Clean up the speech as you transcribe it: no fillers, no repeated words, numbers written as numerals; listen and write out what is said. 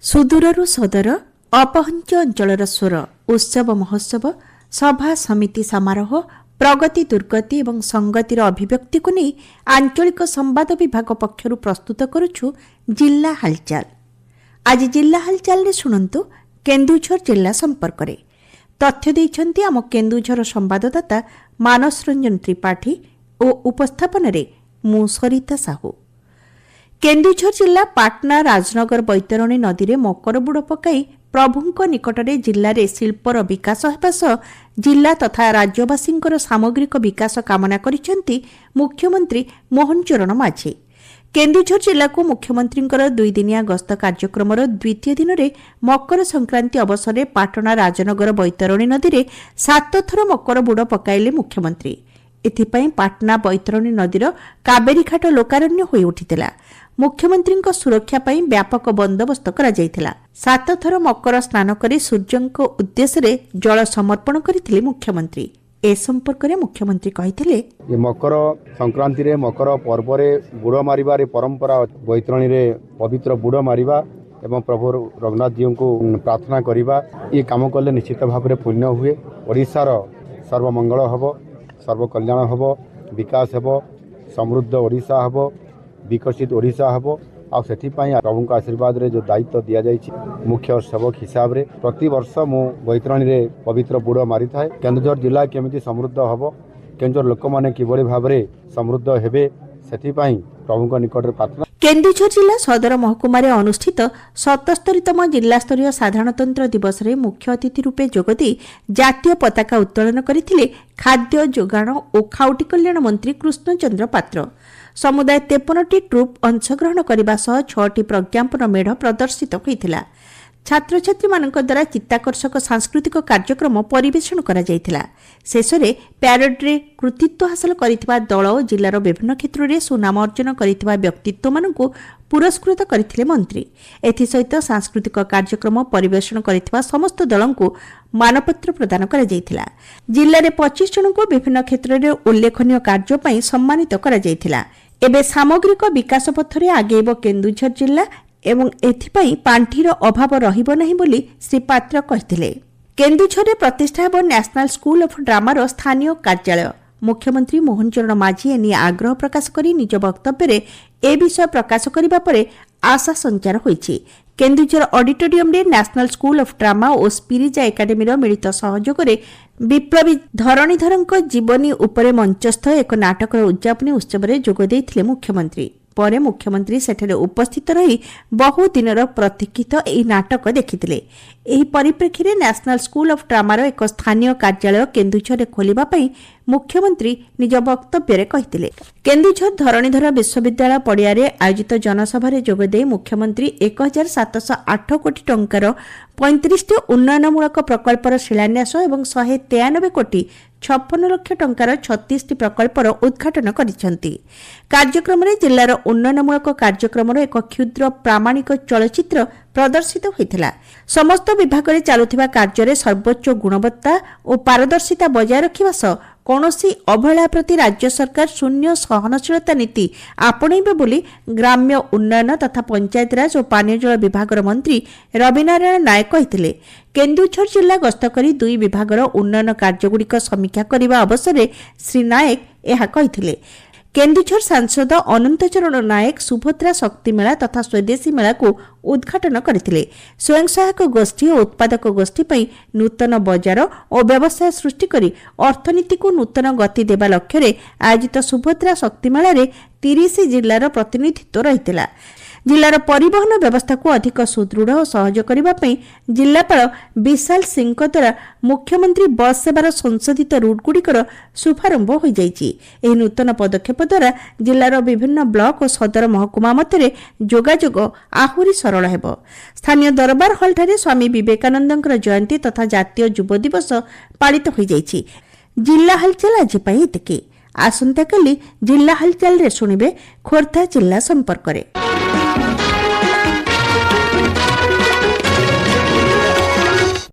ସୁଦୂରରୁ ସଦର ଅପହଞ୍ଚ ଅଞ୍ଚଳର ସ୍ୱର ଉତ୍ସବ ମହୋତ୍ସବ ସଭା ସମିତି ସମାରୋହ ପ୍ରଗତି ଦୁର୍ଗତି ଏବଂ ସଂଗତିର ଅଭିବ୍ୟକ୍ତିକୁ ନେଇ ଆଞ୍ଚଳିକ ସମ୍ବାଦ ବିଭାଗ ପକ୍ଷରୁ ପ୍ରସ୍ତୁତ କରୁଛୁ ଜିଲ୍ଲା ହାଲଚାଲ। ଆଜି ଜିଲ୍ଲା ହାଲଚାଲରେ ଶୁଣନ୍ତୁ କେନ୍ଦୁଝର ଜିଲ୍ଲା ସମ୍ପର୍କରେ ତଥ୍ୟ ଦେଇଛନ୍ତି ଆମ କେନ୍ଦୁଝର ସମ୍ବାଦଦାତା ମାନସ ରଞ୍ଜନ ତ୍ରିପାଠୀ ଓ ଉପସ୍ଥାପନରେ ମୁଁ ସରିତା ସାହୁ। କେନ୍ଦୁଝର ଜିଲ୍ଲା ପାଟନା ରାଜନଗର ବୈତରଣୀ ନଦୀରେ ମକର ବୁଡ଼ ପକାଇ ପ୍ରଭୁଙ୍କ ନିକଟରେ ଜିଲ୍ଲାରେ ଶିଳ୍ପର ବିକାଶ ହେବା ସହ ଜିଲ୍ଲା ତଥା ରାଜ୍ୟବାସୀଙ୍କର ସାମଗ୍ରିକ ବିକାଶ କାମନା କରିଛନ୍ତି ମୁଖ୍ୟମନ୍ତ୍ରୀ ମୋହନ ଚରଣ ମାଝୀ। କେନ୍ଦୁଝର ଜିଲ୍ଲାକୁ ମୁଖ୍ୟମନ୍ତ୍ରୀଙ୍କର 2 ଦିନିଆ ଗସ୍ତ କାର୍ଯ୍ୟକ୍ରମର ଦ୍ୱିତୀୟ ଦିନରେ ମକର ସଂକ୍ରାନ୍ତି ଅବସରରେ ପାଟଣା ରାଜନଗର ବୈତରଣୀ ନଦୀରେ 7 ଥର ମକର ବୁଡ଼ ପକାଇଲେ ମୁଖ୍ୟମନ୍ତ୍ରୀ। ଏଥିପାଇଁ ପାଟନା ବୈତରଣୀ ନଦୀର କାବେରୀଘାଟ ଲୋକାରଣ୍ୟ ହୋଇ ଉଠିଥିଲା। ମୁଖ୍ୟମନ୍ତ୍ରୀଙ୍କ ସୁରକ୍ଷା ପାଇଁ ବ୍ୟାପକ ବନ୍ଦୋବସ୍ତ କରାଯାଇଥିଲା। 7 ଥର ମକର ସ୍ନାନ କରି ସୂର୍ଯ୍ୟଙ୍କ ଉଦ୍ଦେଶ୍ୟରେ ଜଳ ସମର୍ପଣ କରିଥିଲେ ମୁଖ୍ୟମନ୍ତ୍ରୀ। ଏ ସମ୍ପର୍କରେ ମୁଖ୍ୟମନ୍ତ୍ରୀ କହିଥିଲେ, ମକର ସଂକ୍ରାନ୍ତିରେ ମକର ପର୍ବରେ ବୁଡ଼ ମାରିବାର ପରମ୍ପରା ବୈତରଣୀରେ ପବିତ୍ର ବୁଡ଼ ମାରିବା ଏବଂ ପ୍ରଭୁ ରଘୁନାଥ ଜୀଉଙ୍କୁ ପ୍ରାର୍ଥନା କରିବା। ଏ କାମ କଲେ ନିଶ୍ଚିତ ଭାବରେ ପୁଣ୍ୟ ହୁଏ। ଓଡ଼ିଶାର ସର୍ବମଙ୍ଗଳ ହେବ, ସର୍ବକଲ୍ୟାଣ ହେବ, ବିକାଶ ହେବ, ସମୃଦ୍ଧ ଓଡ଼ିଶା ହେବ, ବିକଶିତ ଓଡ଼ିଶା ହେବ। ଆଉ ସେଥିପାଇଁ ପ୍ରଭୁଙ୍କ ଆଶୀର୍ବାଦରେ ଯେଉଁ ଦାୟିତ୍ୱ ଦିଆଯାଇଛି ମୁଖ୍ୟ ସେବକ ହିସାବରେ ପ୍ରତିବର୍ଷ ମୁଁ ବୈତରଣୀରେ ପବିତ୍ର ବୁଡ଼ ମାରିଥାଏ। କେନ୍ଦୁଝର ଜିଲ୍ଲା କେମିତି ସମୃଦ୍ଧ ହେବ, କେନ୍ଦୁଝର ଲୋକମାନେ କିଭଳି ଭାବରେ ସମୃଦ୍ଧ ହେବେ, ସେଥିପାଇଁ ପ୍ରଭୁଙ୍କ ନିକଟରେ ପ୍ରାର୍ଥନା। କେନ୍ଦୁଝର ଜିଲ୍ଲା ସଦର ମହକୁମାରେ ଅନୁଷ୍ଠିତ 77ତମ ଜିଲ୍ଲାସ୍ତରୀୟ ସାଧାରଣତନ୍ତ୍ର ଦିବସରେ ମୁଖ୍ୟ ଅତିଥି ରୂପେ ଯୋଗଦେଇ ଜାତୀୟ ପତାକା ଉତ୍ତୋଳନ କରିଥିଲେ ଖାଦ୍ୟ ଯୋଗାଣ ଓ ଖାଉଟି କଲ୍ୟାଣ ମନ୍ତ୍ରୀ କୃଷ୍ଣଚନ୍ଦ୍ର ପାତ୍ର। ସମୁଦାୟ 53ଟି ଟ୍ରୁପ୍ ଅଂଶଗ୍ରହଣ କରିବା ସହ 6ଟି ପ୍ରଜ୍ଞାପନ ମେଢ଼ ପ୍ରଦର୍ଶିତ ହୋଇଥିଲା। ଛାତ୍ରଛାତ୍ରୀମାନଙ୍କ ଦ୍ୱାରା ଚିତ୍ତାକର୍ଷକ ସାଂସ୍କୃତିକ କାର୍ଯ୍ୟକ୍ରମ ପରିବେଷଣ କରାଯାଇଥିଲା। ଶେଷରେ ପ୍ୟାରେଡ୍ରେ କୃତିତ୍ୱ ହାସଲ କରିଥିବା ଦଳ ଓ ଜିଲ୍ଲାର ବିଭିନ୍ନ କ୍ଷେତ୍ରରେ ସୁନାମ ଅର୍ଜନ କରିଥିବା ବ୍ୟକ୍ତିତ୍ୱମାନଙ୍କୁ ପୁରସ୍କୃତ କରିଥିଲେ ମନ୍ତ୍ରୀ। ଏଥିସହିତ ସାଂସ୍କୃତିକ କାର୍ଯ୍ୟକ୍ରମ ପରିବେଷଣ କରିଥିବା ସମସ୍ତ ଦଳଙ୍କୁ ମାନପତ୍ର ପ୍ରଦାନ କରାଯାଇଥିଲା। ଜିଲ୍ଲାରେ 25 ଜଣଙ୍କୁ ବିଭିନ୍ନ କ୍ଷେତ୍ରରେ ଉଲ୍ଲେଖନୀୟ କାର୍ଯ୍ୟ ପାଇଁ ସମ୍ମାନିତ କରାଯାଇଥିଲା। ଏବେ ସାମଗ୍ରିକ ବିକାଶ ପଥରେ ଆଗେଇବ କେନ୍ଦୁଝର ଜିଲ୍ଲା ଏବଂ ଏଥିପାଇଁ ପାଣ୍ଠିର ଅଭାବ ରହିବ ନାହିଁ ବୋଲି ଶ୍ରୀ ପାତ୍ର କହିଥିଲେ। କେନ୍ଦୁଝରରେ ପ୍ରତିଷ୍ଠା ହେବ ନ୍ୟାସନାଲ ସ୍କୁଲ ଅଫ୍ ଡ୍ରାମାର ସ୍ଥାନୀୟ କାର୍ଯ୍ୟାଳୟ। ମୁଖ୍ୟମନ୍ତ୍ରୀ ମୋହନ ଚରଣ ମାଝୀ ଏନେଇ ଆଗ୍ରହ ପ୍ରକାଶ କରି ନିଜ ବକ୍ତବ୍ୟରେ ଏ ବିଷୟ ପ୍ରକାଶ କରିବା ପରେ ଆଶା ସଞ୍ଚାର ହୋଇଛି। କେନ୍ଦୁଝର ଅଡିଟୋରିୟମରେ ନ୍ୟାସନାଲ ସ୍କୁଲ ଅଫ୍ ଡ୍ରାମା ଓ ସ୍ପିରିଜା ଏକାଡେମୀର ମିଳିତ ସହଯୋଗରେ ବିପ୍ଳବୀ ଧରଣୀଧରଙ୍କ ଜୀବନୀ ଉପରେ ମଞ୍ଚସ୍ଥ ଏକ ନାଟକର ଉଦ୍ଯାପନୀ ଉତ୍ସବରେ ଯୋଗ ଦେଇଥିଲେ ମୁଖ୍ୟମନ୍ତ୍ରୀ। ପରେ ମୁଖ୍ୟମନ୍ତ୍ରୀ ସେଠାରେ ଉପସ୍ଥିତ ରହି ବହୁ ଦିନର ପ୍ରତୀକ୍ଷିତ ଏହି ନାଟକ ଦେଖିଥିଲେ। ଏହି ପରିପ୍ରେକ୍ଷୀରେ ନ୍ୟାସନାଲ ସ୍କୁଲ ଅଫ୍ ଡ୍ରାମାର ଏକ ସ୍ଥାନୀୟ କାର୍ଯ୍ୟାଳୟ କେନ୍ଦୁଝରରେ ଖୋଲିବା ପାଇଁ ମୁଖ୍ୟମନ୍ତ୍ରୀ ନିଜ ବକ୍ତବ୍ୟରେ କହିଥିଲେ। କେନ୍ଦୁଝର ଧରଣୀଧର ବିଶ୍ୱବିଦ୍ୟାଳୟ ପଡ଼ିଆରେ ଆୟୋଜିତ ଜନସଭାରେ ଯୋଗଦେଇ ମୁଖ୍ୟମନ୍ତ୍ରୀ 1708 କୋଟି ଟଙ୍କାର 35ଟି ଉନ୍ନୟନମୂଳକ ପ୍ରକଳ୍ପର ଶିଳାନ୍ୟାସ ଏବଂ 193 କୋଟି 56 ଲକ୍ଷ ଟଙ୍କାର 36ଟି ପ୍ରକଳ୍ପର ଉଦ୍ଘାଟନ କରିଛନ୍ତି। କାର୍ଯ୍ୟକ୍ରମରେ ଜିଲ୍ଲାର ଉନ୍ନୟନମୂଳକ କାର୍ଯ୍ୟକ୍ରମର ଏକ କ୍ଷୁଦ୍ର ପ୍ରାମାଣିକ ଚଳଚ୍ଚିତ୍ର ପ୍ରଦର୍ଶିତ ହୋଇଥିଲା। ସମସ୍ତ ବିଭାଗରେ ଚାଲୁଥିବା କାର୍ଯ୍ୟରେ ସର୍ବୋଚ୍ଚ ଗୁଣବତ୍ତା ଓ ପାରଦର୍ଶିତା ବଜାୟ ରଖିବା ସହ କୌଣସି ଅବହେଳା ପ୍ରତି ରାଜ୍ୟ ସରକାର ଶୂନ୍ୟ ସହନଶୀଳତା ନୀତି ଆପଣେଇବେ ବୋଲି ଗ୍ରାମ୍ୟ ଉନ୍ନୟନ ତଥା ପଞ୍ଚାୟତିରାଜ ଓ ପାନୀୟ ଜଳ ବିଭାଗର ମନ୍ତ୍ରୀ ରବିନାରାୟଣ ନାୟକ କହିଥିଲେ। କେନ୍ଦୁଝର ଜିଲ୍ଲା ଗସ୍ତ କରି 2 ବିଭାଗର ଉନ୍ନୟନ କାର୍ଯ୍ୟଗୁଡ଼ିକ ସମୀକ୍ଷା କରିବା ଅବସରରେ ଶ୍ରୀ ନାୟକ ଏହା କହିଥିଲେ। କେନ୍ଦୁଝର ସାଂସଦ ଅନନ୍ତ ଚରଣ ନାୟକ ସୁଭଦ୍ରା ଶକ୍ତି ମେଳା ତଥା ସ୍ୱଦେଶୀ ମେଳାକୁ ଉଦ୍ଘାଟନ କରିଥିଲେ। ସ୍ୱୟଂ ସହାୟକ ଗୋଷ୍ଠୀ ଓ ଉତ୍ପାଦକ ଗୋଷ୍ଠୀ ପାଇଁ ନୂତନ ବଜାର ଓ ବ୍ୟବସାୟ ସୃଷ୍ଟି କରି ଅର୍ଥନୀତିକୁ ନୂତନ ଗତି ଦେବା ଲକ୍ଷ୍ୟରେ ଆୟୋଜିତ ସୁଭଦ୍ରା ଶକ୍ତି ମେଳାରେ 30 ଜିଲ୍ଲାର ପ୍ରତିନିଧିତ୍ୱ ରହିଥିଲା। ଜିଲ୍ଲାର ପରିବହନ ବ୍ୟବସ୍ଥାକୁ ଅଧିକ ସୁଦୃଢ଼ ଓ ସହଜ କରିବା ପାଇଁ ଜିଲ୍ଲାପାଳ ବିଶାଲ ସିଂଙ୍କ ଦ୍ୱାରା ମୁଖ୍ୟମନ୍ତ୍ରୀ ବସ୍ ସେବାର ସଂଶୋଧିତ ରୁଟ୍ଗୁଡ଼ିକର ଶୁଭାରମ୍ଭ ହୋଇଯାଇଛି। ଏହି ନୂତନ ପଦକ୍ଷେପ ଦ୍ୱାରା ଜିଲ୍ଲାର ବିଭିନ୍ନ ବ୍ଲକ ଓ ସଦର ମହକୁମା ମଧ୍ୟରେ ଯୋଗାଯୋଗ ଆହୁରି ସରଳ ହେବ। ସ୍ଥାନୀୟ ଦରବାର ହଲ୍ଠାରେ ସ୍ୱାମୀ ବିବେକାନନ୍ଦଙ୍କର ଜୟନ୍ତୀ ତଥା ଜାତୀୟ ଯୁବ ଦିବସ ପାଳିତ ହୋଇଯାଇଛି। ଜିଲ୍ଲା ହାଲଚାଲ ଆଜି ପାଇଁ ଏତିକି। ଆସନ୍ତାକାଲି ଜିଲ୍ଲା ହାଲଚାଲରେ ଶୁଣିବେ ଖୋର୍ଦ୍ଧା ଜିଲ୍ଲା ସମ୍ପର୍କରେ।